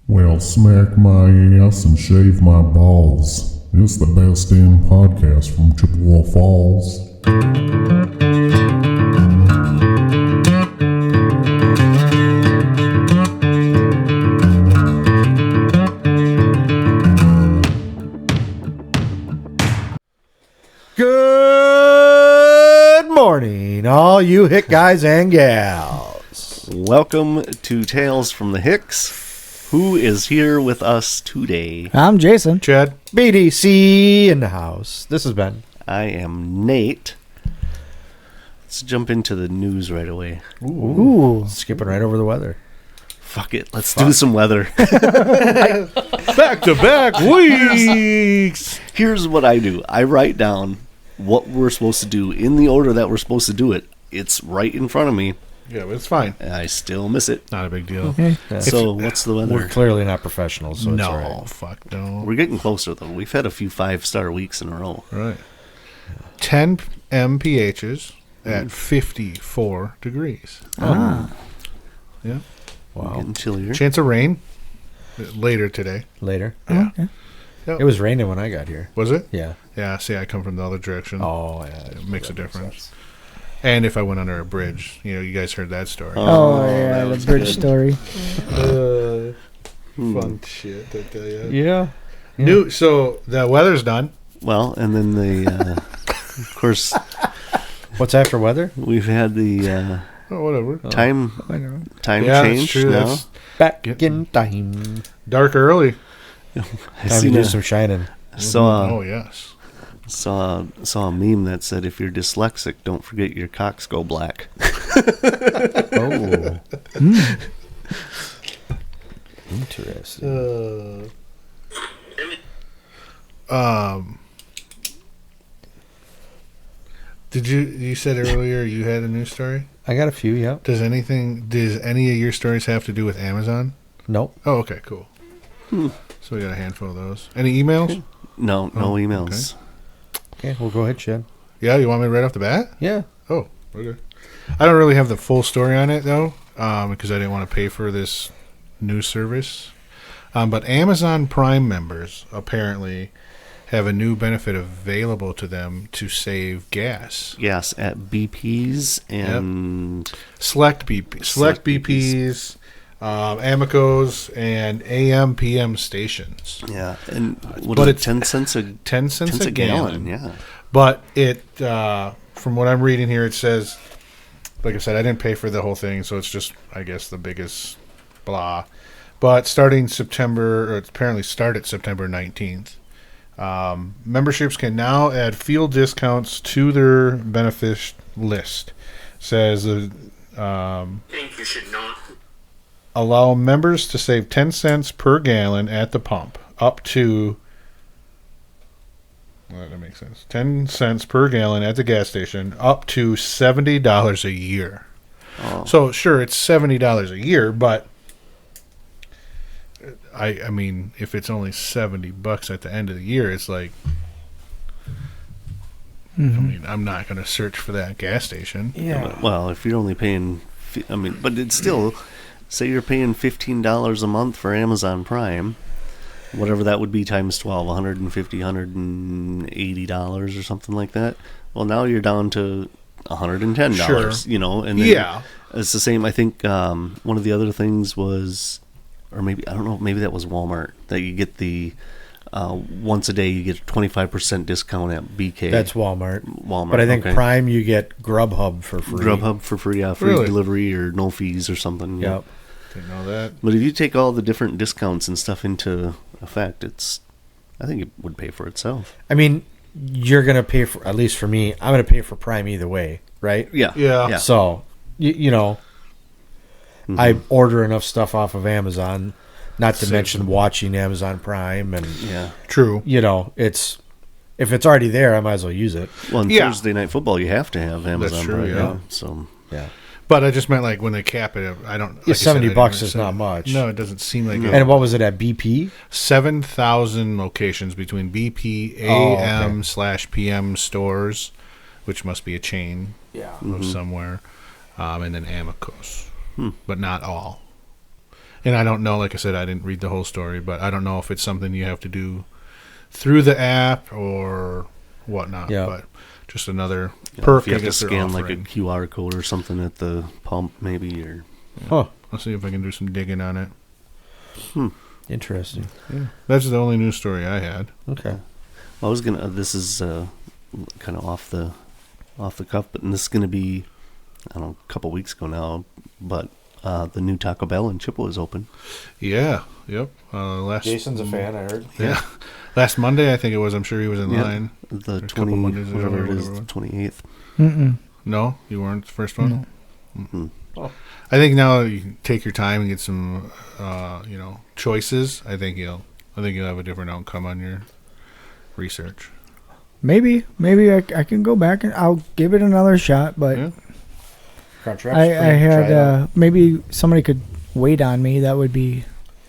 Well, smack my ass and shave my balls. It's the best damn podcast from Chippewa Falls. Good morning, all you Hick guys and gals. Welcome to Tales from the Hicks. Who is here with us today? I'm Jason. Chad. BDC in the house. This is Ben. I am Nate. Let's jump into the news right away. Ooh. Skipping right over the weather. Fuck it. Let's do some weather. Back-to-back weeks. Here's what I do. I write down what we're supposed to do in the order that we're supposed to do it. It's right in front of me. Yeah, but it's fine. And I still miss it. Not a big deal. Okay. So what's the weather? We're clearly not professionals, so it's all No, right. fuck no. We're getting closer, though. We've had a few 5-star weeks in a row. Right. 10 MPHs at 54 degrees. Ah. Yeah. Wow. Getting chillier. Chance of rain later today. Later. Yeah. Okay. Yep. It was raining when I got here. Was it? Yeah. Yeah, see, I come from the other direction. Oh, yeah. It makes a difference. And if I went under a bridge, you guys heard that story. Oh, yeah, that the was bridge good. story. Fun shit, I tell you. Yeah. So the weather's done. Well, and then of course, What's after weather? we've had the Oh, whatever. time Yeah, that's change true. now. That's Back Get- in time. dark early. I Time to seen do some shining. Oh, yes. saw a meme that said, if you're dyslexic, don't forget your cocks go black. Oh. Interesting. You said earlier you had a news story? I got a few, yep. Does any of your stories have to do with Amazon? Nope. Oh, okay, cool. So we got a handful of those. Any emails? No Oh, emails. Okay, well, go ahead, Chad. Yeah, you want me right off the bat? Yeah. Oh, okay. I don't really have the full story on it though, because I didn't want to pay for this news service. But Amazon Prime members apparently have a new benefit available to them to save gas. Yes, at BP's and Select BPs, Amicos, and AM PM stations. yeah, and what But is it, it's 10 cents a 10 cents a gallon. Yeah. But it, from what I'm reading here, it says, like I said, I didn't pay for the whole thing, so it's just, I guess, the biggest blah. But starting September, or it's apparently started September 19th, memberships can now add fuel discounts to their benefit list. Says think you should not allow members to save 10 cents per gallon at the pump, up to. Well, that makes sense. 10 cents per gallon at the gas station, up to $70 a year. Oh. So sure, it's $70 a year, but I mean, if it's only $70 at the end of the year, it's like, I mean, I'm not going to search for that gas station. Yeah. Well, if you're only paying, but it's still, say you're paying $15 a month for Amazon Prime, whatever that would be times 12, $150, $180 or something like that. Well, now you're down to $110, Sure. and then Yeah. it's the same. I think one of the other things was, or maybe, I don't know, maybe that was Walmart, that you get the, once a day you get a 25% discount at BK. That's Walmart. Walmart. But I think okay. Prime, you get Grubhub for free. Grubhub for free, yeah, free Really? delivery or no fees or something. Yeah. Yep. Didn't know that. But if you take all the different discounts and stuff into effect, I think it would pay for itself. I mean, you're going to pay for, at least for me, I'm going to pay for Prime either way, right? Yeah. Yeah. So, you know, I order enough stuff off of Amazon, not to mention watching Amazon Prime. And, Yeah. True. you know, if it's already there, I might as well use it. Well, on Yeah. Thursday Night Football, you have to have Amazon true, Prime. yeah. So, Yeah. But I just meant like when they cap it, I don't. Like Yeah, I said, I $70 didn't is understand. not much. No, it doesn't seem like it. And what was it at BP? 7,000 locations between BP, AM/PM stores, which must be a chain Yeah. of somewhere, and then Amicos, but not all. And I don't know, like I said, I didn't read the whole story, but I don't know if it's something you have to do through the app or whatnot. Yeah. But just another Yeah, perk. if you have I to guess they're scan like a offering. QR code or something at the pump, maybe, or Huh. I'll see if I can do some digging on it. Interesting. Yeah. That's the only news story I had. Okay. I was gonna. This is kind of off the cuff, but this is gonna be, I don't know, a couple weeks ago now. But the new Taco Bell in Chippewa is open. Yeah. Yep. Last Jason's a fan, I heard. Yeah. Last Monday, I think it was. I'm sure he was in Yeah. line. The A couple 20, Mondays ago whatever or it is, whatever. the 28th. Mm-mm. No, you weren't the first one. No. Mm-hmm. I think now you can take your time and get some, choices. I think you'll have a different outcome on your research. Maybe I can go back and I'll give it another shot. But Yeah. I had maybe somebody could wait on me. That would be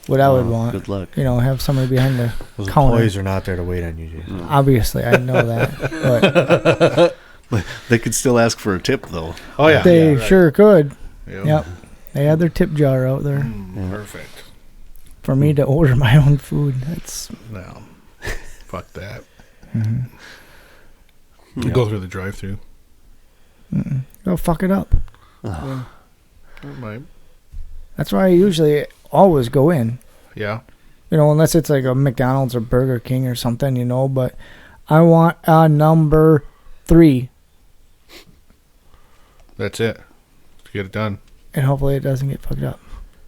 what I would want. Good luck. You know, have somebody behind the Those counter. employees are not there to wait on you, Jason. Obviously, I know that, but They could still ask for a tip, though. Oh yeah, they yeah, right. sure could. Yep. Yep, they had their tip jar out there Yeah. Perfect. for me to order my own food. That's No, fuck that. mhm. You go through the drive-through. Go fuck it up. Ah. It might. That's why I usually always go in. Yeah. You know, unless it's like a McDonald's or Burger King or something, you know, but I want a number 3. That's it. To get it done. And hopefully it doesn't get fucked up.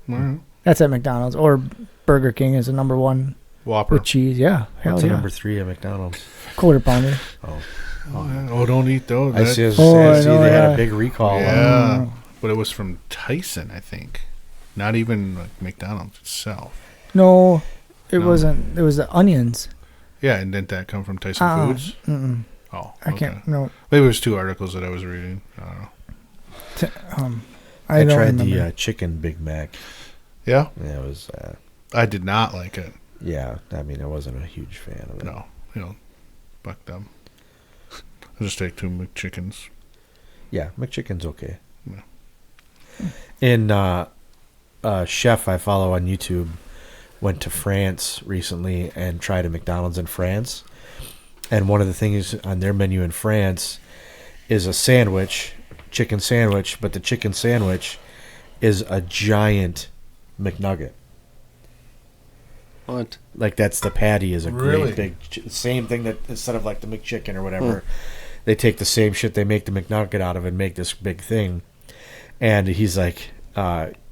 All right. That's at McDonald's. Or Burger King is a number 1 Whopper. with cheese. Yeah. Hell What's yeah. the number 3 at McDonald's? Quarter pounder. Oh. Oh, yeah. Oh, don't eat those. I That- see, Oh, I I see know, they had yeah. a big recall. Yeah. But it was from Tyson, I think. Not even like McDonald's itself. No, it No. wasn't. It was the onions. Yeah, and didn't that come from Tyson Foods? Mm-mm. Oh, I can't. No. Maybe it was 2 articles that I was reading. I don't know. I I don't tried remember. the chicken Big Mac. Yeah, Yeah, it was, I did not like it. yeah, I mean, I wasn't a huge fan of it. No, fuck them. I'll just take 2 McChickens. Yeah, McChicken's okay. Yeah. And chef I follow on YouTube went to France recently and tried a McDonald's in France. And one of the things on their menu in France is a sandwich, chicken sandwich, but the chicken sandwich is a giant McNugget. What? Like that's the patty is a Really? great big same thing that instead of like the McChicken or whatever, they take the same shit they make the McNugget out of and make this big thing. And he's like,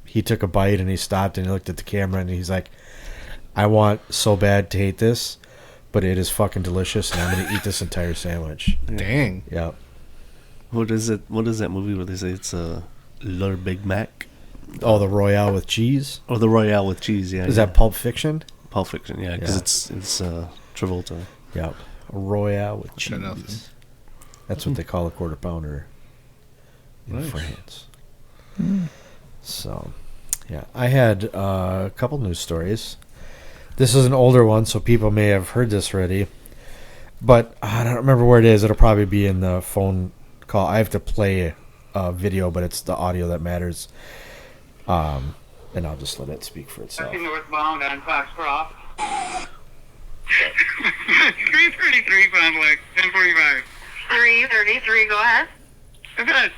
he took a bite and he stopped and he looked at the camera and he's like, I want so bad to hate this, but it is fucking delicious and I'm gonna eat this entire sandwich. Dang. Yeah. What is it? What is that movie where they say it's a Le Big Mac? Oh, the Royale with cheese. Or the Royale with cheese? Yeah. Is yeah. that Pulp Fiction? Pulp Fiction? Yeah, because Yeah. it's Travolta. Yeah. A Royale with cheese. Got nothing. That's what they call a quarter pounder in Nice. France. So, yeah, I had a couple news stories. This is an older one, so people may have heard this already. But I don't remember where it is. It'll probably be in the phone call. I have to play a video, but it's the audio that matters. And I'll just let it speak for itself. Northbound on Foxcroft. 333 Fond Lake, 1045. 333, go ahead. I've got a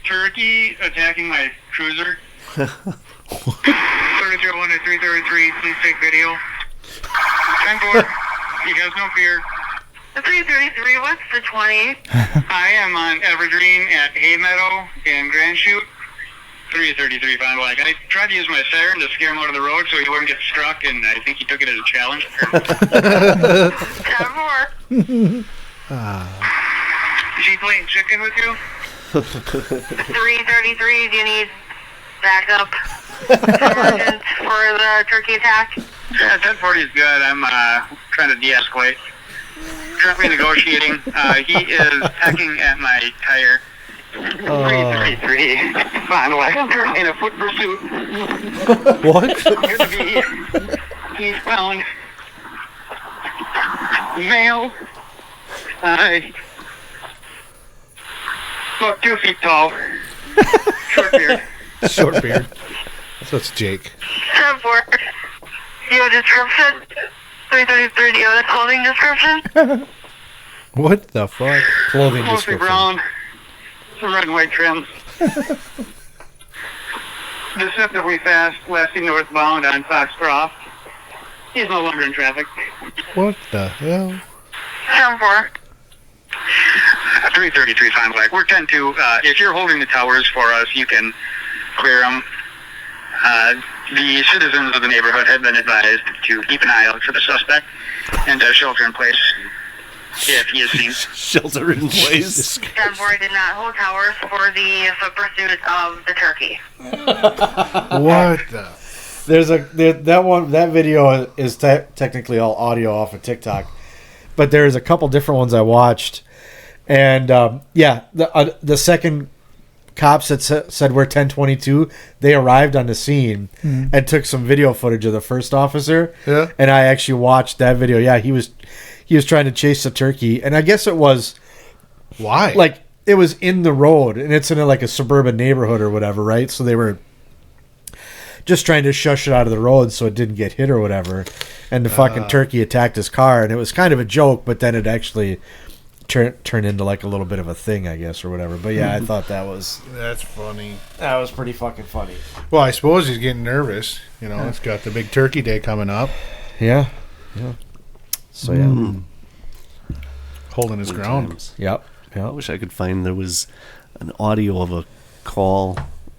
turkey attacking my cruiser. 3001 to 333, please take video. 10-4, he has no fear. 333, what's the 20? I am on Evergreen at Hay Meadow in Grand Chute. 333 Fond Lake. I tried to use my siren to scare him out of the road so he wouldn't get struck, and I think he took it as a challenge. 10-4. Is he playing chicken with you? 333, do you need backup emergence for the turkey attack? Yeah, 1040 is good. I'm trying to de-escalate. Currently negotiating. He is pecking at my tire. 333. Fond Lake. In a foot pursuit. What? Appears to be eastbound. Male. About 2 feet tall. Short beard. Short beard. So it's Jake. 10-4. Do you have a description? 333, do you have a clothing description? What the fuck? Clothing Mostly description. brown. Some red and white trim. Deceptively fast, lasting northbound on Foxcroft. He's no longer in traffic. What the hell? 10-4. 333 Fine Black. We're 10-2. If you're holding the towers for us, you can clear them. The citizens of the neighborhood have been advised to keep an eye out for the suspect and shelter in place if he is seen. Shelter in place. 10-4 did not hold towers for the pursuit of the turkey. What the? That video is technically all audio off of TikTok, but there's a couple different ones I watched, and the second cops that said we're 1022, they arrived on the scene and took some video footage of the first officer. Yeah. And I actually watched that video. Yeah, he was trying to chase the turkey, and I guess it was Why? like it was in the road, and it's in a suburban neighborhood or whatever, right? So they were just trying to shush it out of the road so it didn't get hit or whatever. And the fucking turkey attacked his car, and it was kind of a joke, but then it actually turned into like a little bit of a thing, I guess, or whatever. But yeah, I thought that was That's funny. pretty fucking funny. Well, I suppose he's getting nervous. You know, it's got the big turkey day coming up. Yeah. So yeah. Holding his ground. Times. Yep. I wish I could find there was an audio of a call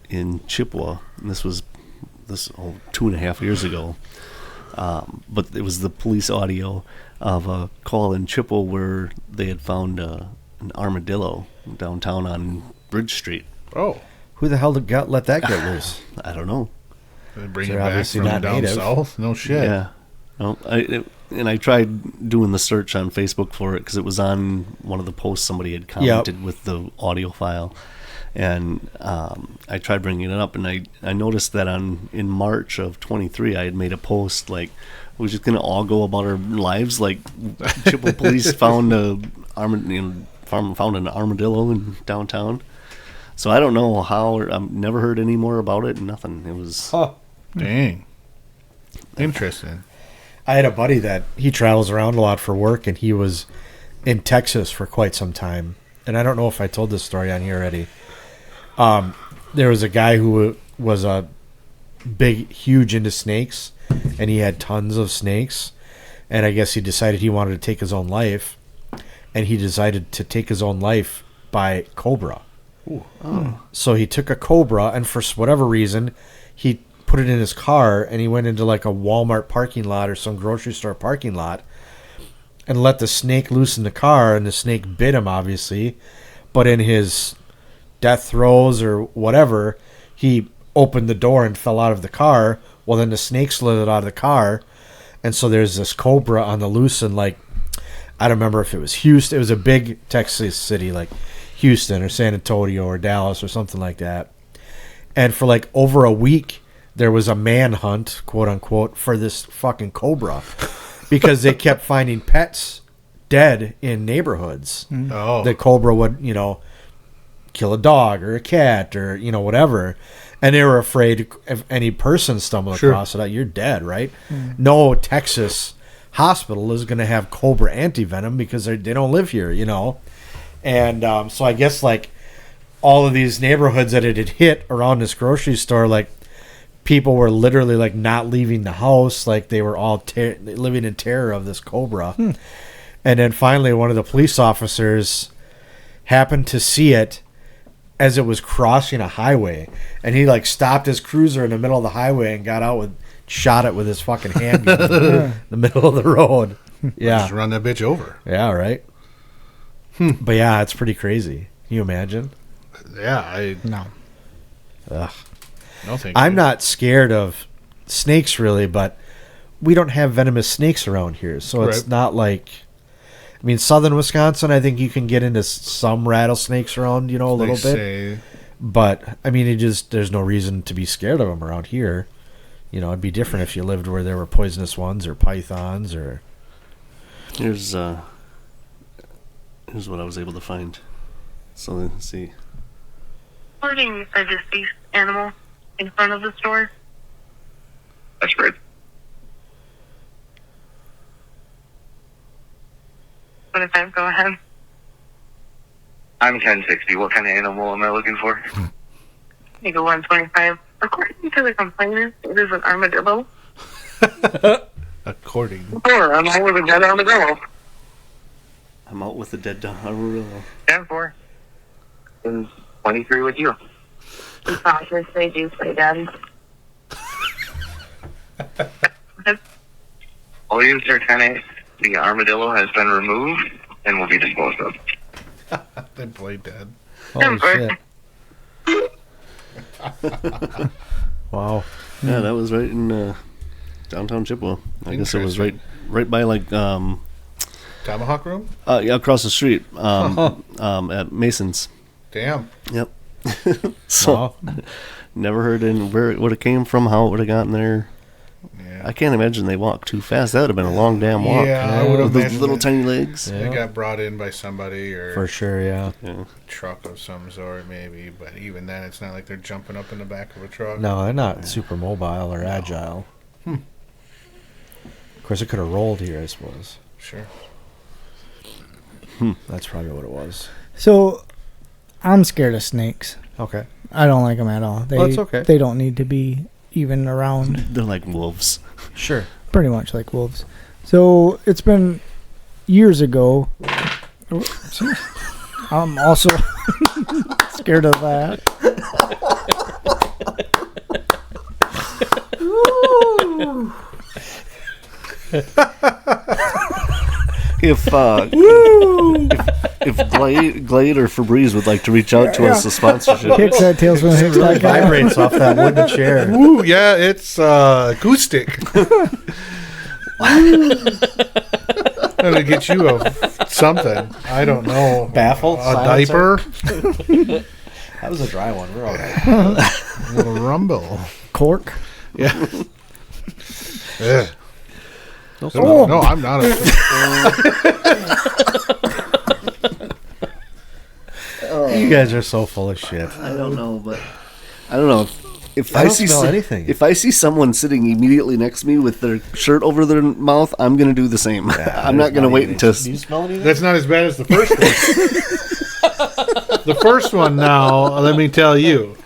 in Chippewa, and this was 2.5 years ago. But it was the police audio of a call in Chippewa where they had found an armadillo downtown on Bridge Street. Oh. Who the hell let that get loose? I don't know. They bring So it they're back obviously from not down native. south? No shit. Yeah. Well, I tried doing the search on Facebook for it because it was on one of the posts somebody had commented with the audio file, and I tried bringing it up, and I noticed that in March of 23 I had made a post like we're just gonna all go about our lives like Chippewa police found an armadillo in downtown. So I don't know how. I've never heard any more about it. Nothing. It was. Dang. Interesting. I had a buddy that he travels around a lot for work, and he was in Texas for quite some time. And I don't know if I told this story on here already. There was a guy who was huge into snakes, and he had tons of snakes. And I guess he decided he wanted to take his own life, and he decided to take his own life by cobra. So he took a cobra, and for whatever reason, he put it in his car, and he went into like a Walmart parking lot or some grocery store parking lot and let the snake loose in the car, and the snake bit him, obviously. But in his death throes or whatever, he opened the door and fell out of the car. Well, then the snake slid out of the car, and so there's this cobra on the loose in, like, I don't remember if it was Houston. It was a big Texas city, like Houston or San Antonio or Dallas or something like that. And for like over a week, there was a manhunt, quote unquote, for this fucking cobra because they kept finding pets dead in neighborhoods. Oh. The cobra would, kill a dog or a cat or, whatever. And they were afraid if any person stumbled across it, you're dead, right? No Texas hospital is going to have cobra antivenom because they don't live here, And so I guess like all of these neighborhoods that it had hit around this grocery store, like people were literally like not leaving the house, like they were all living in terror of this cobra. And then finally one of the police officers happened to see it as it was crossing a highway, and he like stopped his cruiser in the middle of the highway and got out shot it with his fucking handgun in the middle of the road. Yeah. Just run that bitch over. Yeah, right. But yeah, it's pretty crazy. Can you imagine? Yeah, No. Ugh. no thank I'm you. not scared of snakes really, but we don't have venomous snakes around here, so it's Right. not like. I mean, southern Wisconsin, I think you can get into some rattlesnakes around, a little bit. Say, But I mean, there's no reason to be scared of them around here. It'd be different if you lived where there were poisonous ones or pythons or. Here's what I was able to find. So let's see. Reporting a deceased animal in front of the store. That's great. What if I go ahead? I'm 1060. What kind of animal am I looking for? You go 125. According to the complainant, it is an armadillo. According. Or I'm out with a dead armadillo. I'm out with the dead armadillo. 10-4. And 23 with you. The sausage, they do play dead. All units are 10-8. The armadillo has been removed and will be disposed of. They play dead. Holy shit. Wow. Yeah, that was right in downtown Chippewa. I guess it was right by like Tomahawk Room? yeah, across the street at Mason's. Damn. Yep. So never heard where it would have came from, how it would have gotten there. Yeah. I can't imagine they walked too fast. That would have been a long damn walk. Yeah, I would have With those imagined little it. tiny legs. They got brought in by somebody or For sure, yeah. Yeah. truck of some sort, maybe. But even then, it's not like they're jumping up in the back of a truck. No, they're not super mobile or agile. Of course, it could have rolled here, I suppose. Sure. That's probably what it was. So, I'm scared of snakes. Okay. I don't like them at all. That's okay. They don't need to be even around. They're like wolves. Sure. Pretty much like wolves. So, it's been years ago. I'm also scared of that. If Glade or Febreze would like to reach out to us, the sponsorship. Hicks at Hicks. It vibrates off that wooden chair. Ooh, yeah, it's acoustic. Gonna get you something. I don't know. Baffle? A diaper? That was a dry one. We're all right. A little rumble. Cork. Yeah. Ugh. Oh. No, I'm not. You guys are so full of shit. I don't know, but I don't know. If I I, don't see smell anything. If I see someone sitting immediately next to me with their shirt over their mouth, I'm gonna do the same. I'm not gonna wait until. Do you smell anything? That's not as bad as the first one. The first one, now, let me tell you.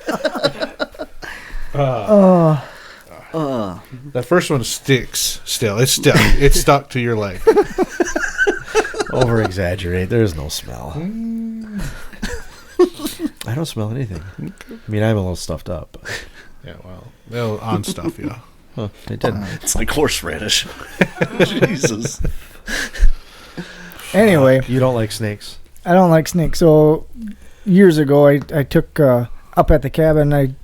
That first one sticks still. It's stuck. It's stuck to your leg. Over exaggerate. There is no smell. I don't smell anything. I mean, I'm a little stuffed up. But. Yeah, well, they'll on stuff, yeah. Huh, it didn't. It's like horseradish. Jesus. Anyway, You don't like snakes? I don't like snakes. So years ago, I took up at the cabin.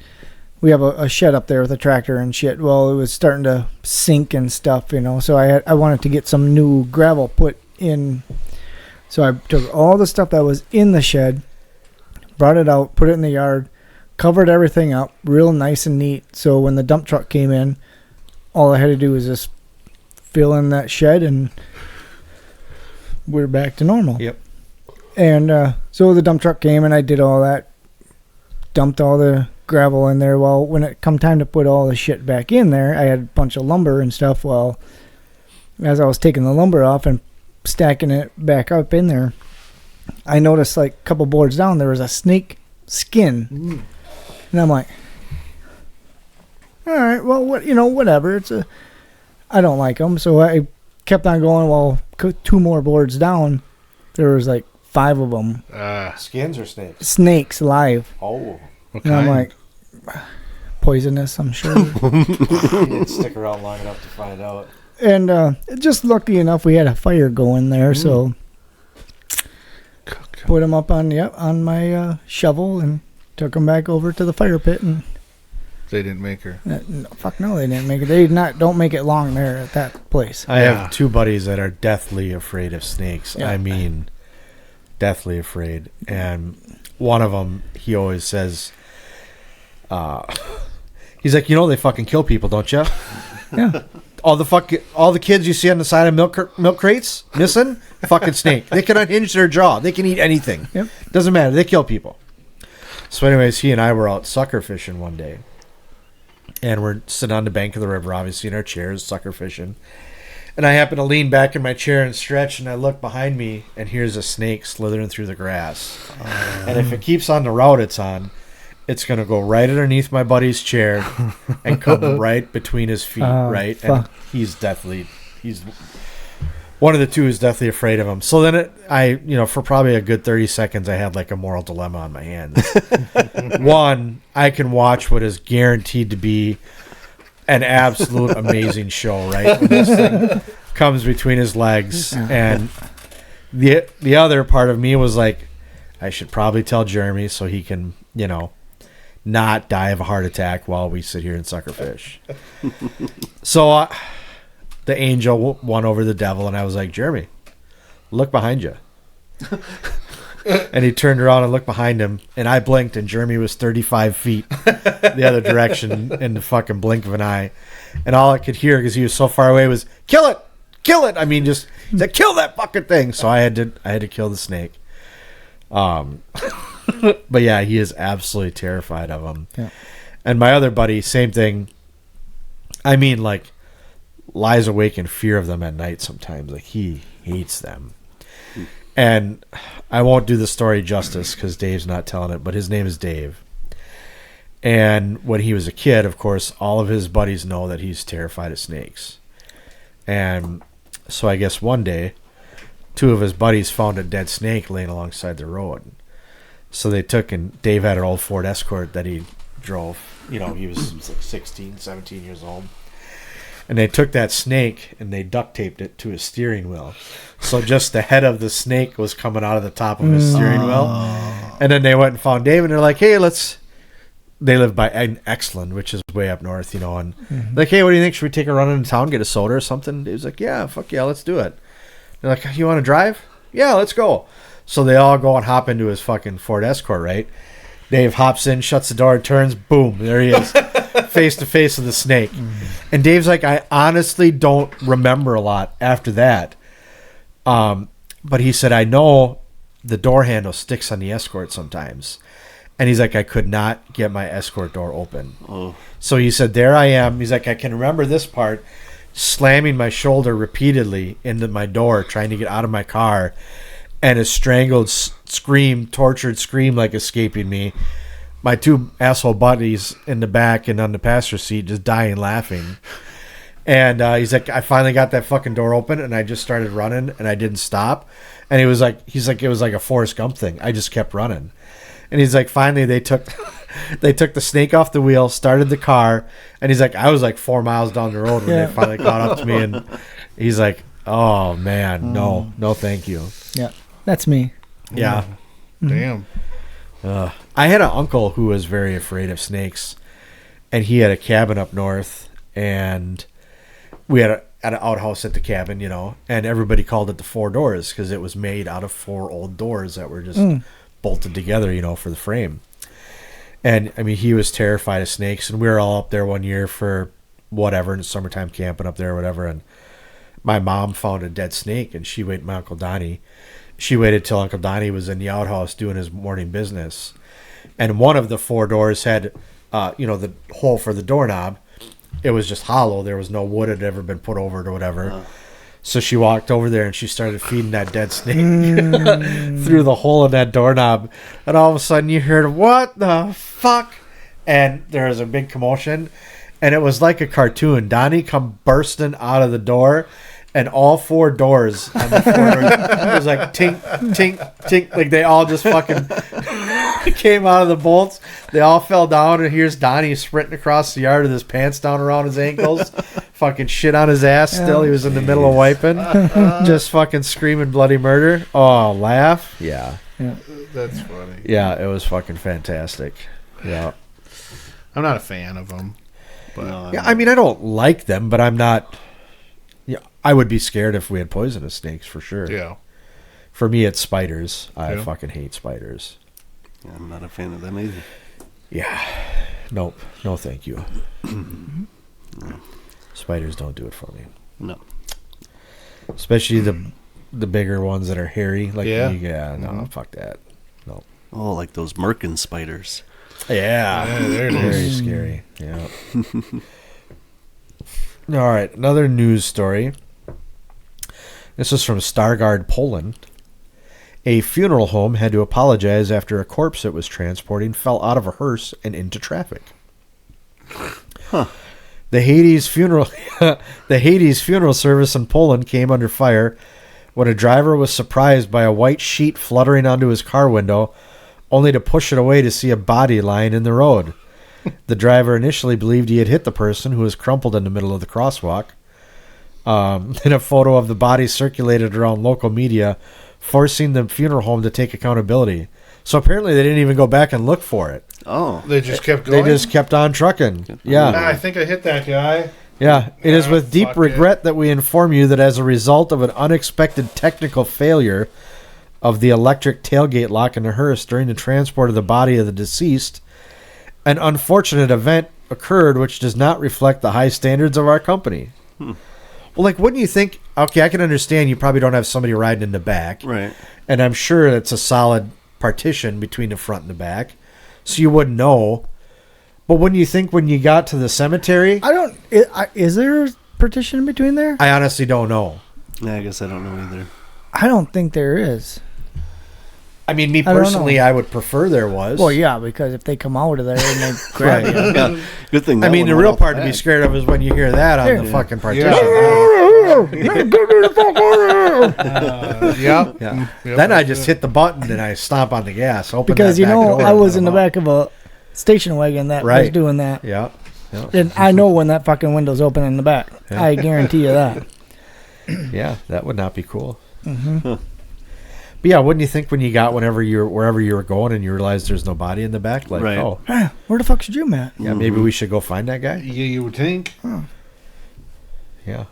We have a shed up there with a tractor and shit. Well, it was starting to sink and stuff, you know. So I wanted to get some new gravel put in. So I took all the stuff that was in the shed, brought it out, put it in the yard, covered everything up, real nice and neat. So when the dump truck came in, all I had to do was just fill in that shed, and we're back to normal. Yep. And so the dump truck came, and I did all that, dumped all the gravel in there. Well, when it come time to put all the shit back in there, I had a bunch of lumber and stuff. Well, as I was taking the lumber off and stacking it back up in there, I noticed like a couple boards down there was a snake skin. And I'm like, all right, well, whatever. I don't like them. So I kept on going. Well, 2 more boards down, there was like 5 of them. Skins or snakes? Snakes live. Oh. What And I'm kind? like, poisonous, I'm sure. You didn't stick around long enough to find out. And just lucky enough, we had a fire going there, so put them up on my shovel and took them back over to the fire pit. And They didn't make her. fuck no, they didn't make it. They don't make it long there at that place. I Yeah. have 2 buddies that are deathly afraid of snakes. Yeah. I mean, deathly afraid. And one of them, he always says, he's like, they fucking kill people, don't you? Yeah. All the kids you see on the side of milk crates missing, fucking snake. They can unhinge their jaw. They can eat anything. Yep. Doesn't matter. They kill people. So, anyways, he and I were out sucker fishing one day, And we're sitting on the bank of the river, obviously in our chairs, sucker fishing. And I happen to lean back in my chair and stretch, and I look behind me, and here's a snake slithering through the grass. And if it keeps on the route it's on, it's going to go right underneath my buddy's chair and come right between his feet, right? Fuck. And he's one of the two is deathly afraid of him. So then for probably a good 30 seconds, I had like a moral dilemma on my hands. One, I can watch what is guaranteed to be an absolute amazing show, right? When this thing comes between his legs. And the other part of me was like, I should probably tell Jeremy so he can, not die of a heart attack while we sit here and sucker fish. So the angel won over the devil, and I was like, Jeremy, look behind you. And he turned around and looked behind him, and I blinked, and Jeremy was 35 feet the other direction in the fucking blink of an eye. And all I could hear, because he was so far away, was, kill it! Kill it! I mean, he's like, kill that fucking thing! So I had to kill the snake. But yeah, he is absolutely terrified of them. Yeah. And my other buddy, same thing. I mean, like, lies awake in fear of them at night sometimes. Like, he hates them. And I won't do the story justice because Dave's not telling it, but his name is Dave. And when he was a kid, of course, all of his buddies know that he's terrified of snakes. And so I guess one day, two of his buddies found a dead snake laying alongside the road. So they took, and Dave had an old Ford Escort that he drove. He was like 16, 17 years old. And they took that snake and they duct taped it to his steering wheel. So just the head of the snake was coming out of the top of his steering wheel. And then they went and found Dave, and they're like, hey, they live by Exland, which is way up north, and like, hey, what do you think? Should we take a run into town, get a soda or something? Dave's like, yeah, fuck yeah, let's do it. They're like, you want to drive? Yeah, let's go. So they all go and hop into his fucking Ford Escort, right? Dave hops in, shuts the door, turns, boom, there he is, face to face with the snake. And Dave's like, I honestly don't remember a lot after that. But he said, I know the door handle sticks on the Escort sometimes. And he's like, I could not get my Escort door open. Oh. So he said, there I am. He's like, I can remember this part, slamming my shoulder repeatedly into my door, trying to get out of my car. And a strangled scream, tortured scream, like escaping me. My two asshole buddies in the back and on the passenger seat just dying laughing. And he's like, I finally got that fucking door open, and I just started running, and I didn't stop. And he's like, it was like a Forrest Gump thing. I just kept running. And he's like, finally they took the snake off the wheel, started the car, and he's like, I was like 4 miles down the road when they finally caught up to me, and he's like, oh man, no, thank you. Yeah. That's me. Yeah. Damn. I had an uncle who was very afraid of snakes, and he had a cabin up north, and we had an outhouse at the cabin, and everybody called it the Four Doors because it was made out of 4 old doors that were just bolted together, for the frame. And I mean, he was terrified of snakes, and we were all up there one year for whatever, in the summertime camping up there or whatever, and my mom found a dead snake, and she waited my Uncle Donnie. She waited till Uncle Donnie was in the outhouse doing his morning business. And one of the 4 doors had, the hole for the doorknob. It was just hollow. There was no wood had ever been put over it or whatever. So she walked over there and she started feeding that dead snake through the hole in that doorknob. And all of a sudden you heard, what the fuck? And there was a big commotion. And it was like a cartoon. Donnie come bursting out of the door. And all 4 doors on the 4 doors, it was like tink, tink, tink. Like they all just fucking came out of the bolts. They all fell down, and here's Donnie sprinting across the yard with his pants down around his ankles, fucking shit on his ass still. He was in the middle of wiping, just fucking screaming bloody murder. Oh, laugh. Yeah. That's funny. Yeah, it was fucking fantastic. Yeah. I'm not a fan of them. But yeah, I mean, I don't like them, but I'm not... Yeah, I would be scared if we had poisonous snakes for sure. Yeah. For me, it's spiders. I fucking hate spiders. Yeah, I'm not a fan of them either. Yeah. Nope. No, thank you. No. Spiders don't do it for me. No. Especially the bigger ones that are hairy. Like yeah. No, fuck that. No. Oh, like those Merkin spiders. Yeah. There it Very is. scary. Yeah. All right. Another news story. This is from Stargard, Poland. A funeral home had to apologize after a corpse it was transporting fell out of a hearse and into traffic. Huh. The Hades funeral service in Poland came under fire when a driver was surprised by a white sheet fluttering onto his car window, only to push it away to see a body lying in the road. The driver initially believed he had hit the person, who was crumpled in the middle of the crosswalk. Then a photo of the body circulated around local media, forcing the funeral home to take accountability. So apparently they didn't even go back and look for it. Oh. They just kept going. They just kept on trucking. Yeah. I think I hit that guy. Yeah. It is with deep fuck regret that we inform you that as a result of an unexpected technical failure of the electric tailgate lock in the hearse during the transport of the body of the deceased, an unfortunate event occurred which does not reflect the high standards of our company. Well, like, wouldn't you think, okay, I can understand you probably don't have somebody riding in the back. Right. And I'm sure it's a solid partition between the front and the back, so you wouldn't know. But wouldn't you think when you got to the cemetery? Is there a partition in between there? I honestly don't know. Yeah, I guess I don't know either. I don't think there is. I mean, me I don't personally, know. I would prefer there was. Well, yeah, because if they come out of there and they grab you. Yeah, good thing. I that mean, one the went real out part to be bad. scared of is when you hear that on Yeah. the fucking partition. Yeah. Yeah. Yep, Then I that's just it. hit the button and I stomp on the gas. Open Because, that you back know, door I and was let in the 'em out. back of a station wagon that was Right. doing that. Yeah. And I know when that fucking window's open in the back. Yeah. I guarantee you that. Yeah, that would not be cool. Mm-hmm. But yeah, wouldn't you think when you got wherever you were going and you realized there's no body in the back, like, Right. oh, Where the fuck's Jim at? yeah, maybe we should go find that guy? Yeah, you would think. Yeah.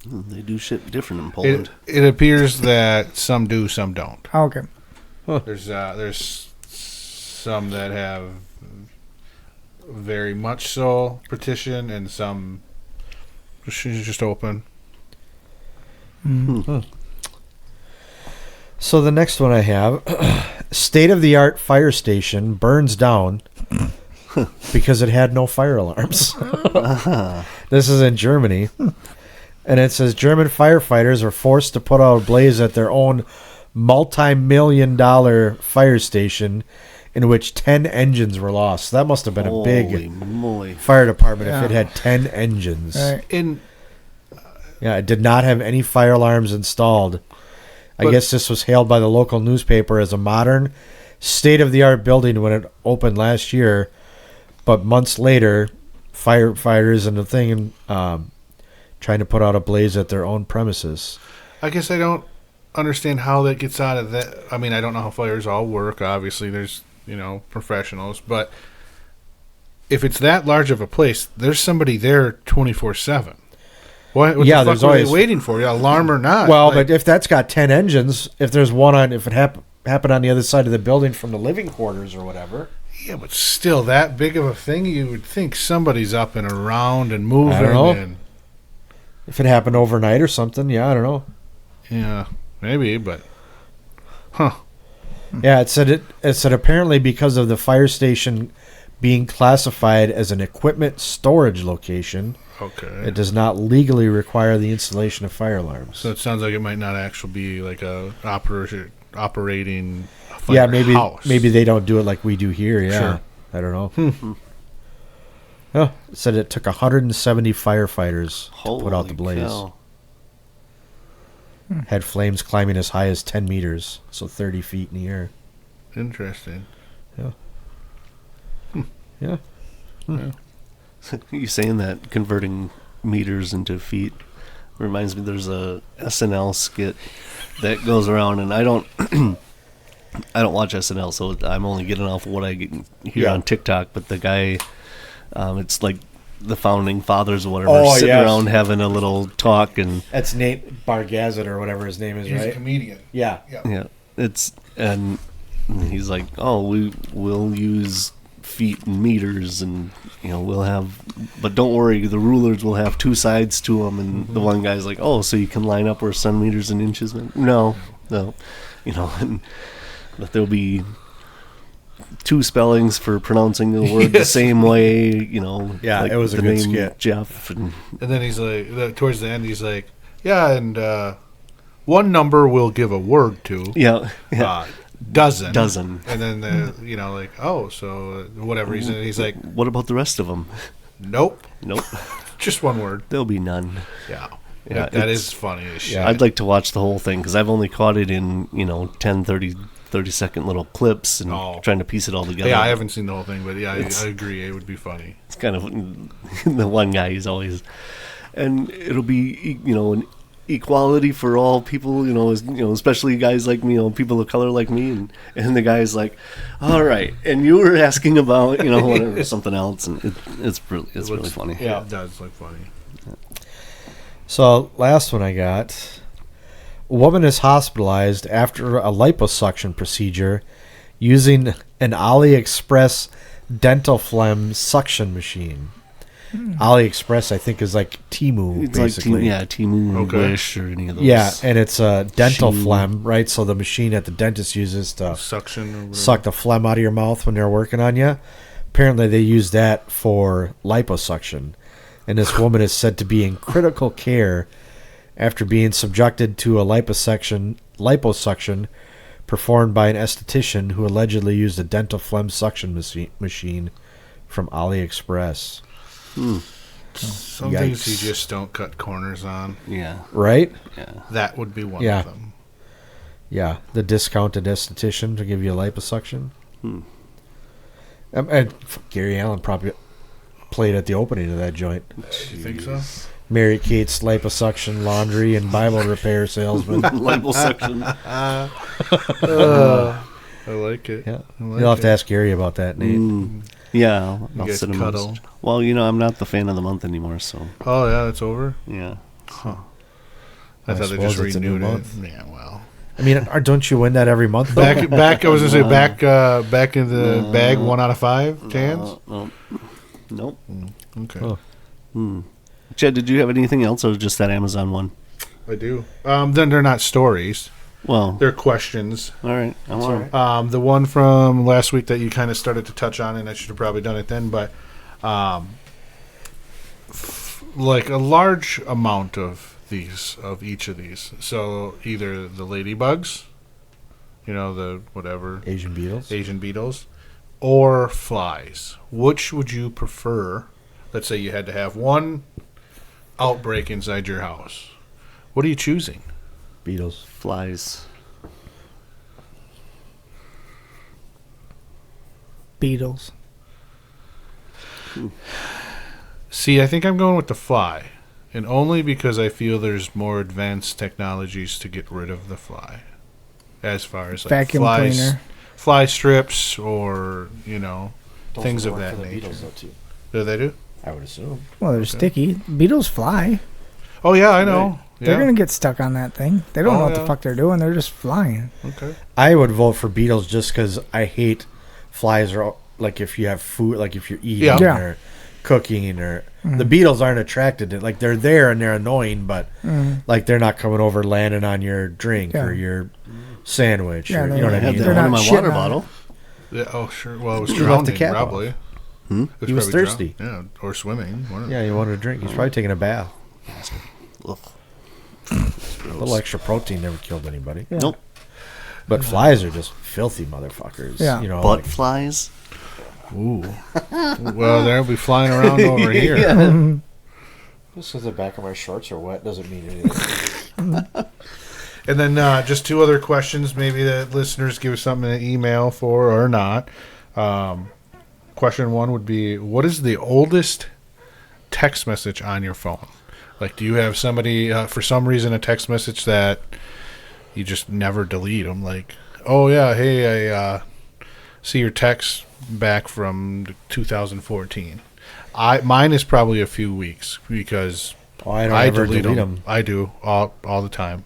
They do shit different in Poland. It appears that some do, some don't. Oh, okay. There's some that have very much so partition, and some she's just open. So the next one I have, state-of-the-art fire station burns down because it had no fire alarms. This is in Germany. And it says German firefighters are forced to put out a blaze at their own multi-million-dollar fire station in which 10 engines were lost. That must have been a Holy big moly. fire department if Yeah. it had 10 engines. Right. In Yeah, it did not have any fire alarms installed. I But- guess this was hailed by the local newspaper as a modern, state-of-the-art building when it opened last year. But months later, firefighters and the thing trying to put out a blaze at their own premises. I guess I don't understand how that gets out of that. I mean, I don't know how fires all work. Obviously, there's professionals, but if it's that large of a place, there's somebody there 24/7. What Yeah, the there's fuck were they always- waiting for? Yeah, alarm or not? Well, Like, but if that's got 10 engines, if there's one on, if it happened on the other side of the building from the living quarters or whatever. yeah, but still, that big of a thing, you would think somebody's up and around and moving. I don't know. And, If it happened overnight or something, yeah, I don't know. yeah, maybe, but huh? Yeah, it said apparently because of the fire station being classified as an equipment storage location, Okay. it does not legally require the installation of fire alarms. So it sounds like it might not actually be like a operating a fire Yeah, maybe house. they don't do it like we do here. Yeah, Sure. I don't know. Oh, it said it took 170 firefighters to put out the blaze. cow. Had flames climbing as high as 10 meters, so 30 feet in the air. Interesting. Yeah. You saying that converting meters into feet reminds me there's a SNL skit that goes around, and I don't I don't watch SNL, so I'm only getting off what I hear Yeah. on TikTok. But the guy, it's like the founding fathers or whatever, Oh, sitting yes. around having a little talk, and That's Nate Bargazet or whatever his name is, He's a right? comedian. Yeah. yeah, and he's like, oh, we'll use feet and meters, and we'll have, but don't worry, the rulers will have two sides to them. And the one guy's like, oh, so you can line up where centimeters and inches meant? No, and that there'll be two spellings for pronouncing the word the same way. Yeah, like it was a the good name skit. Jeff. And then he's like, towards the end, he's like, yeah, and one number we'll give a word to. yeah. Dozen. And then, so whatever he's like, What about the rest of them? nope. Nope. Just one word. There'll be none. Yeah. Yeah, that is funny as shit. I'd like to watch the whole thing because I've only caught it in 10, 30-second little clips and trying to piece it all together. Yeah, I haven't seen the whole thing, but yeah, I agree. It would be funny. It's kind of the one guy. He's always, and it'll be an equality for all people. Especially guys like me. People of color like me. And the guy's like, all right. And you were asking about whatever something else, and it's really funny. Yeah, it does look funny. So, last one I got. A woman is hospitalized after a liposuction procedure using an AliExpress dental phlegm suction machine. AliExpress, I think, is like Temu, It's basically. like Temu, Wish, or any of those. Yeah, and it's a dental Sheen. phlegm, right? So the machine that the dentist uses to Suction. Or whatever. suck the phlegm out of your mouth when they're working on you. Apparently, they use that for liposuction. And this woman is said to be in critical care after being subjected to a liposuction performed by an esthetician who allegedly used a dental phlegm suction machine from AliExpress. Some things you just don't cut corners on. Yeah. Right? Yeah. That would be one Yeah. of them. Yeah, the discounted esthetician to give you a liposuction. And Gary Allen probably played at the opening of that joint. You think so? Mary Kate's liposuction, laundry, and Bible repair salesman. Liposuction. I like it. Yeah, I like you'll have to it. ask Gary about that, Nate. Yeah, You I'll guys send him. cuddle. Well, I'm not the fan of the month anymore, so Oh yeah, it's over. yeah. I I thought they suppose just it's a new renewed it. month. Yeah, well. I mean, don't you win that every month? though? Back. I was gonna say back in the bag. 1 out of 5 cans. Nope. Okay, Oh. Chad, did you have anything else, or just that Amazon one? I do. Then they're not stories. Well, They're questions. all right. I'm all right. The one from last week that you kind of started to touch on, and I should have probably done it then, but like a large amount of each of these. So either the ladybugs, the whatever Asian beetles. or flies. Which would you prefer? Let's say you had to have one outbreak inside your house. What are you choosing? Beetles. Flies. Beatles. See, I think I'm going with the fly. And only because I feel there's more advanced technologies to get rid of the fly. As far as like Vacuum cleaner. fly strips or, things of work that for the nature. beetles, though, too. Do they do? I would assume. Well, they're sticky. Beetles fly. Oh, yeah, I know. They're Yeah. going to get stuck on that thing. They don't Oh, know what yeah. the fuck they're doing. They're just flying. Okay. I would vote for beetles just because I hate flies. Or like if you have food, like if you're eating Yeah. or cooking, or the beetles aren't attracted to. Like they're there and they're annoying, but like they're not coming over landing on your drink Yeah. or your sandwich. Yeah, or, they're you know what I I had mean? that They're one in not my shitting water on bottle. Yeah, oh, sure. Well, it was You left the drowning, cap probably. off. It He was probably thirsty. Yeah, or swimming. One of Yeah, you wanted a drink. He's probably taking a bath. Ugh. A little extra protein never killed anybody. Yeah. Nope. But flies are just filthy motherfuckers. Yeah. You know, Butt like- flies. Ooh. Well, they'll be flying around over here. Just because the back of my shorts are wet doesn't mean anything. And then just two other questions, maybe that listeners give us something to email for or not. Question one would be, what is the oldest text message on your phone? Like, do you have somebody, for some reason, a text message that you just never delete them? Like, oh, yeah, hey, I see your text back from 2014. Mine is probably a few weeks because Oh, I don't ever delete them. them. I do all the time.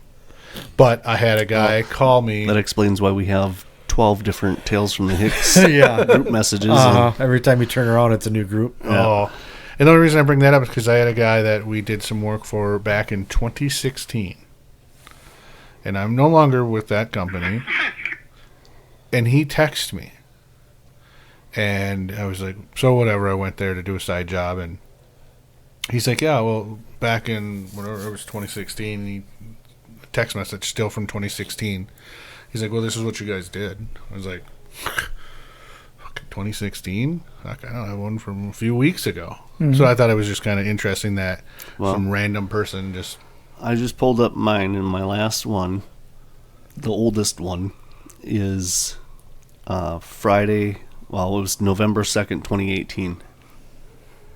But I had a guy call me. That explains why we have 12 different Tales from the Hicks Yeah. group messages. Every time you turn around, it's a new group. Oh. And the only reason I bring that up is because I had a guy that we did some work for back in 2016. And I'm no longer with that company. And he texted me. And I was like, so whatever. I went there to do a side job, and he's like, yeah, well, back in whatever it was 2016, a text message still from 2016. He's like, well, this is what you guys did. I was like, 2016? I don't have one from a few weeks ago. Mm-hmm. So I thought it was just kind of interesting that some random person just... I just pulled up mine, and my last one, the oldest one, is Friday. Well, it was November 2nd, 2018.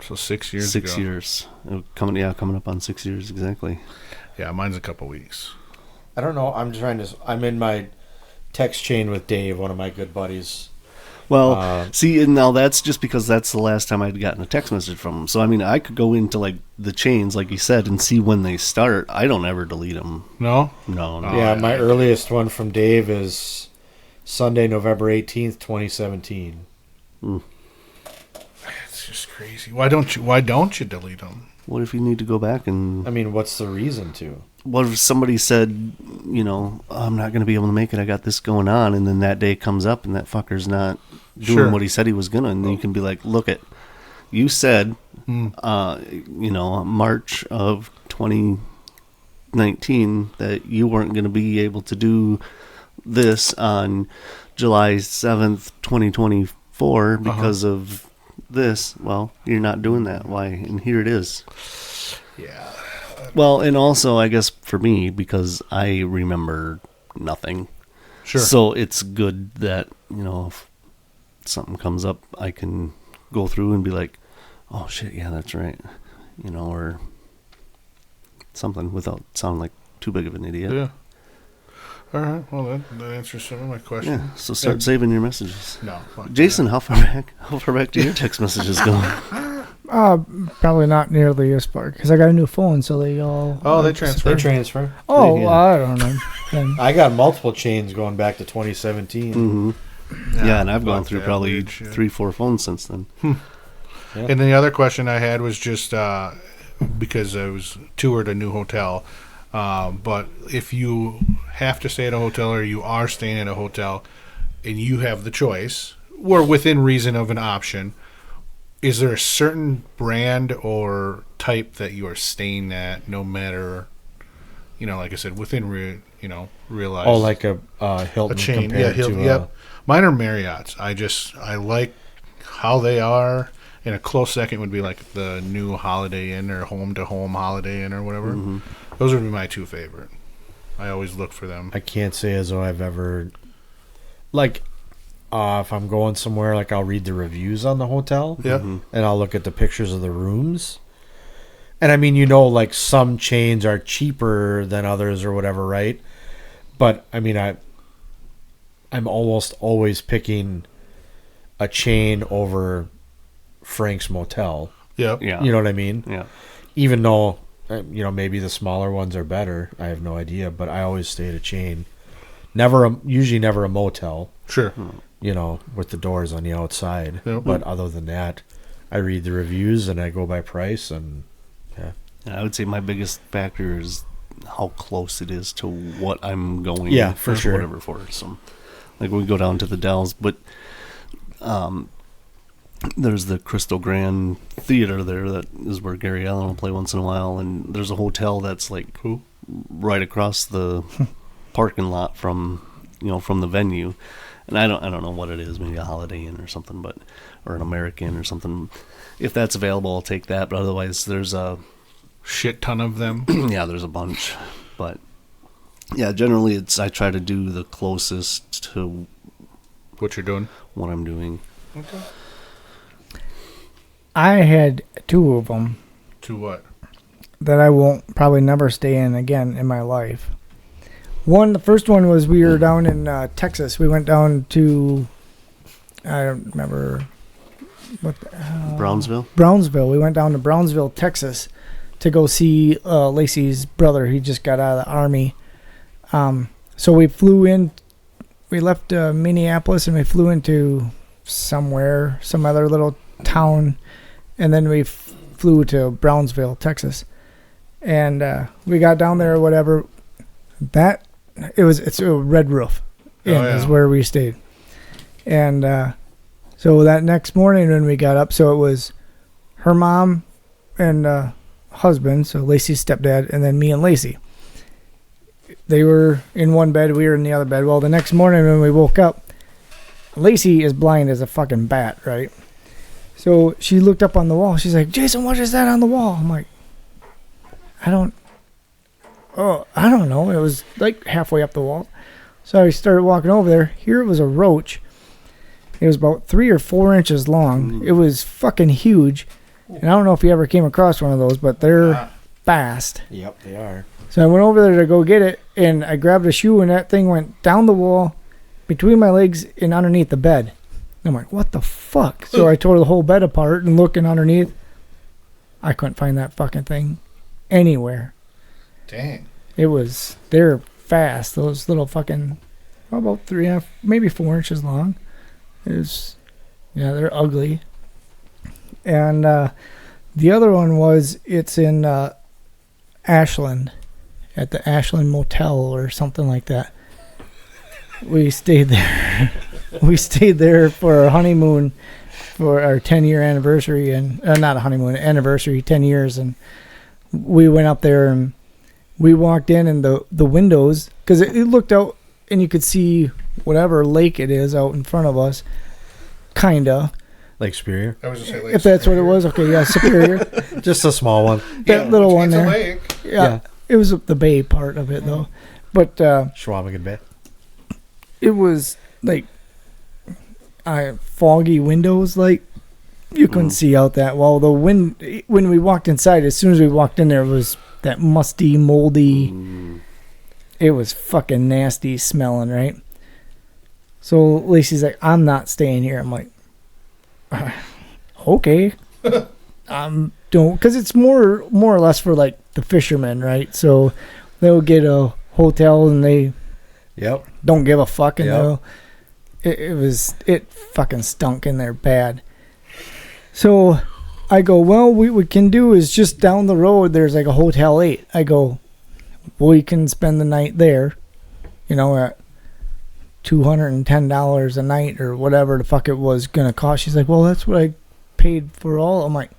So 6 years ago. 6 years. Coming up on 6 years exactly. Yeah, mine's a couple weeks. I don't know. I'm in my text chain with Dave, one of my good buddies. Well, see, and now that's just because that's the last time I'd gotten a text message from him. So, I mean, I could go into, like, the chains, like you said, and see when they start. I don't ever delete them. No? No. Yeah, my earliest one from Dave is Sunday, November 18th, 2017. It's just crazy. Why don't you delete them? What if you need to go back and... I mean, what's the reason to? What if somebody said, you know, I'm not going to be able to make it, I got this going on, and then that day comes up and that fucker's not doing what he said he was going to, and then you can be like, look it, you said, you know, March of 2019 that you weren't going to be able to do this on July 7th, 2024 because of this. Well, you're not doing that. Why? And here it is. Yeah. Well, and also, I guess, for me, because I remember nothing. Sure. So it's good that, you know, if something comes up, I can go through and be like, oh, shit, yeah, that's right. You know, or something without sounding like too big of an idiot. Yeah. All right. Well, that answers some of my questions. Yeah, so start saving your messages. No. Fuck Jason, how far back do your text messages go? Probably not nearly as far because I got a new phone, so they all. Oh, they transfer. Oh, Yeah. I don't know. Then, I got multiple chains going back to 2017. Mm-hmm. Yeah, and I've gone fuck through that probably weird shit. 3-4 phones since then. Yeah. And then the other question I had was just because I was toured a new hotel. But if you have to stay at a hotel or you are staying at a hotel and you have the choice, or within reason of an option, is there a certain brand or type that you are staying at no matter, you know, like I said, within, realize. Oh, like a Hilton a chain. Yeah, compared to yep. Mine are Marriott's. I like how they are. And a close second would be like the new Holiday Inn or Home to Home Holiday Inn or whatever. Mm-hmm. Those would be my two favorite. I always look for them. I can't say as though I've ever, like, if I'm going somewhere, like I'll read the reviews on the hotel. Yeah. Mm-hmm. And I'll look at the pictures of the rooms. And I mean, you know, like some chains are cheaper than others or whatever, right? But I mean, I'm almost always picking a chain over Frank's Motel. Yep. Yeah. You know what I mean? Yeah. Even though, you know, maybe the smaller ones are better. I have no idea, but I always stay at a chain. Usually never a motel, Sure. you know, with the doors on the outside. Yep. But other than that, I read the reviews and I go by price and yeah. And I would say my biggest factor is how close it is to what I'm going Yeah, for sure. whatever for. So, like we go down to the Dells, but there's the Crystal Grand Theater there that is where Gary Allen will play once in a while, and there's a hotel that's like right across the parking lot from the venue, and I don't know what it is, maybe a Holiday Inn or something, or an American or something. If that's available, I'll take that. But otherwise, there's a Shit ton of them. yeah, there's a bunch. But yeah, generally I try to do the closest to What you're doing. what I'm doing. Okay. I had two of them To what? that I won't probably never stay in again in my life. The first one was we were down in Texas. We went down to, I don't remember what. Brownsville. Brownsville. We went down to Brownsville, Texas, to go see Lacey's brother. He just got out of the army. So we flew in. We left Minneapolis and we flew into some other little town, and then we flew to Brownsville, Texas. And we got down there or whatever. It's a Red Roof. Inn is where we stayed. And so So that next morning when we got up, so it was her mom and husband, so Lacey's stepdad, and then me and Lacey. They were in one bed, we were in the other bed. Well, the next morning when we woke up, Lacey is blind as a fucking bat, right? So she looked up on the wall. She's like, Jason, what is that on the wall? I'm like, I don't know. It was like halfway up the wall. So I started walking over there. Here it was a roach. It was about 3 or 4 inches long. It was fucking huge. And I don't know if you ever came across one of those, but they're fast. Yep, they are. So I went over there to go get it, and I grabbed a shoe, and that thing went down the wall, between my legs, and underneath the bed. I'm like, what the fuck? So I tore the whole bed apart, and looking underneath, I couldn't find that fucking thing anywhere. Dang. They're fast. Those little fucking, about 3.5, maybe 4 inches long. They're ugly. And the other one it's in Ashland, at the Ashland Motel or something like that. We stayed there. We stayed there for our honeymoon, for our 10-year anniversary, and not a honeymoon, anniversary, 10 years. And we went up there and we walked in, and the windows, because it looked out and you could see whatever lake it is out in front of us, kinda. Lake Superior. I was just saying Lake If that's Superior. what it was, okay, yeah, Superior. Just a small one. That little one it's there. a lake. Yeah, it was the bay part of it though, but Schwamigan Bay. it was like foggy windows, like you couldn't see out that well. The wind, when we walked inside, as soon as we walked in there, it was that musty, moldy. It was fucking nasty smelling, right? So Lacey's like, I'm not staying here. I'm like, okay. Don't, because it's more or less for like the fishermen, right? So they'll get a hotel and they don't give a fuck, and it fucking stunk in there bad. So I go, well, what we can do is just down the road there's like a Hotel 8. I go, we can spend the night there, at $210 a night or whatever the fuck it was gonna cost. She's like, well, that's what I paid for all. I'm like,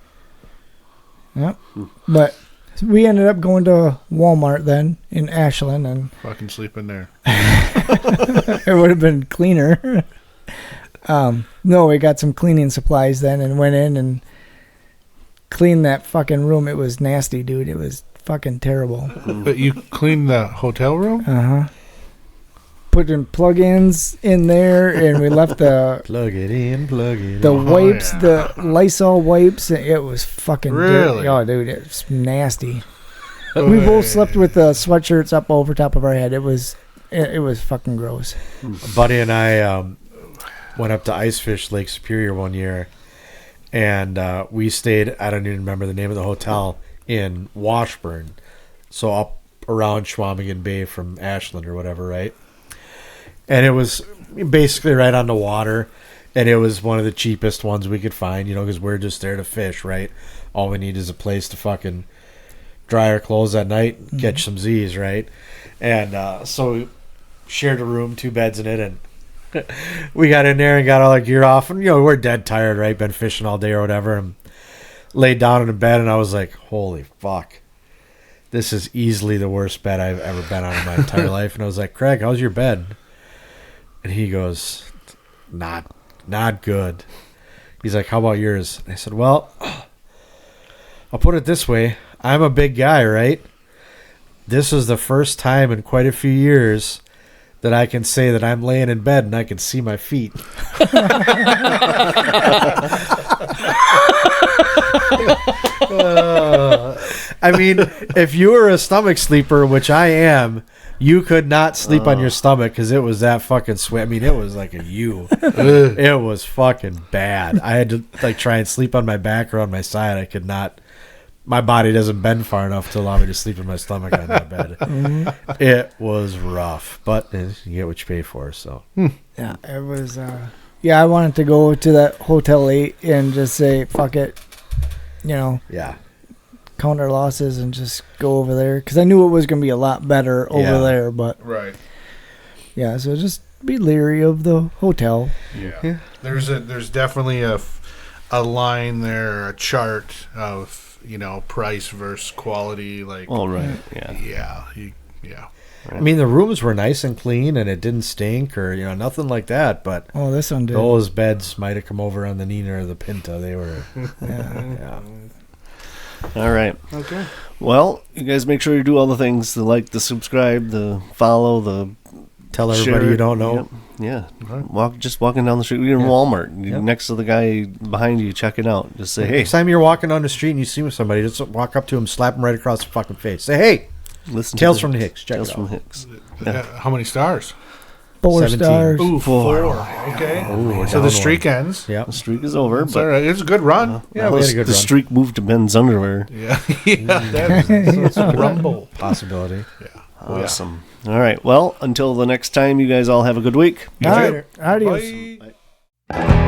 yep. But we ended up going to Walmart then in Ashland, and Fucking sleep in there. it would have been cleaner. No, we got some cleaning supplies then and went in and cleaned that fucking room. It was nasty, dude. It was fucking terrible. But you cleaned the hotel room? Put in plug-ins in there, and we left the Plug it in. the wipes, the Lysol wipes. It was fucking Really? dirty. Oh, dude, it's nasty. We both slept with the sweatshirts up over top of our head. It was fucking gross. A buddy and I went up to Icefish Lake Superior one year, and we stayed, I don't even remember the name of the hotel, in Washburn. So up around Schwamigan Bay from Ashland or whatever, right? And it was basically right on the water, and it was one of the cheapest ones we could find, because we're just there to fish, right? All we need is a place to fucking dry our clothes at night, catch some Z's, right? And so we shared a room, 2 beds in it, and we got in there and got all our gear off, and we're dead tired, right? Been fishing all day or whatever, and laid down in the bed, and I was like, holy fuck, this is easily the worst bed I've ever been on in my entire life. And I was like, Craig, how's your bed? And he goes, not good. He's like, how about yours? And I said, well, I'll put it this way. I'm a big guy, right? This is the first time in quite a few years that I can say that I'm laying in bed and I can see my feet. I mean, if you were a stomach sleeper, which I am, you could not sleep on your stomach because it was that fucking sweat. I mean, it was like a U. It was fucking bad. I had to try and sleep on my back or on my side. I could not. My body doesn't bend far enough to allow me to sleep in my stomach on that bed. It was rough, but you get what you pay for. So yeah, it was. I wanted to go to that Hotel 8 and just say fuck it, yeah, count our losses and just go over there because I knew it was gonna be a lot better over there. But Right. yeah, so just be leery of the hotel. Yeah. There's definitely a line there, a chart of, price versus quality. Like, Oh, right. yeah. I mean, the rooms were nice and clean, and it didn't stink or nothing like that. But Oh, this one did. those beds might have come over on the Nina or the Pinta. They were, yeah. All right. Okay. Well, you guys make sure you do all the things: the like, the subscribe, the follow, the Tell everybody share. you don't know. Yep. Yeah. Just walking down the street. You're in Walmart. You're next to the guy behind you. Check it out. Just say, hey. Next time you're walking down the street and you see somebody, just walk up to him, slap him right across the fucking face. Say, hey, Listen. Tales from the Hicks. Check Tales it from out. Hicks. How many stars? 4 17. stars. Ooh, 4. Okay. Ooh, So the down streak ends. Yeah. The streak is over, It's but all right. It's a good run. Yeah, we had a good the run. streak moved to Ben's underwear. Yeah. That's a rumble. Possibility. Yeah. Awesome. All right. Well, until the next time, you guys all have a good week. All right. Adios. Bye.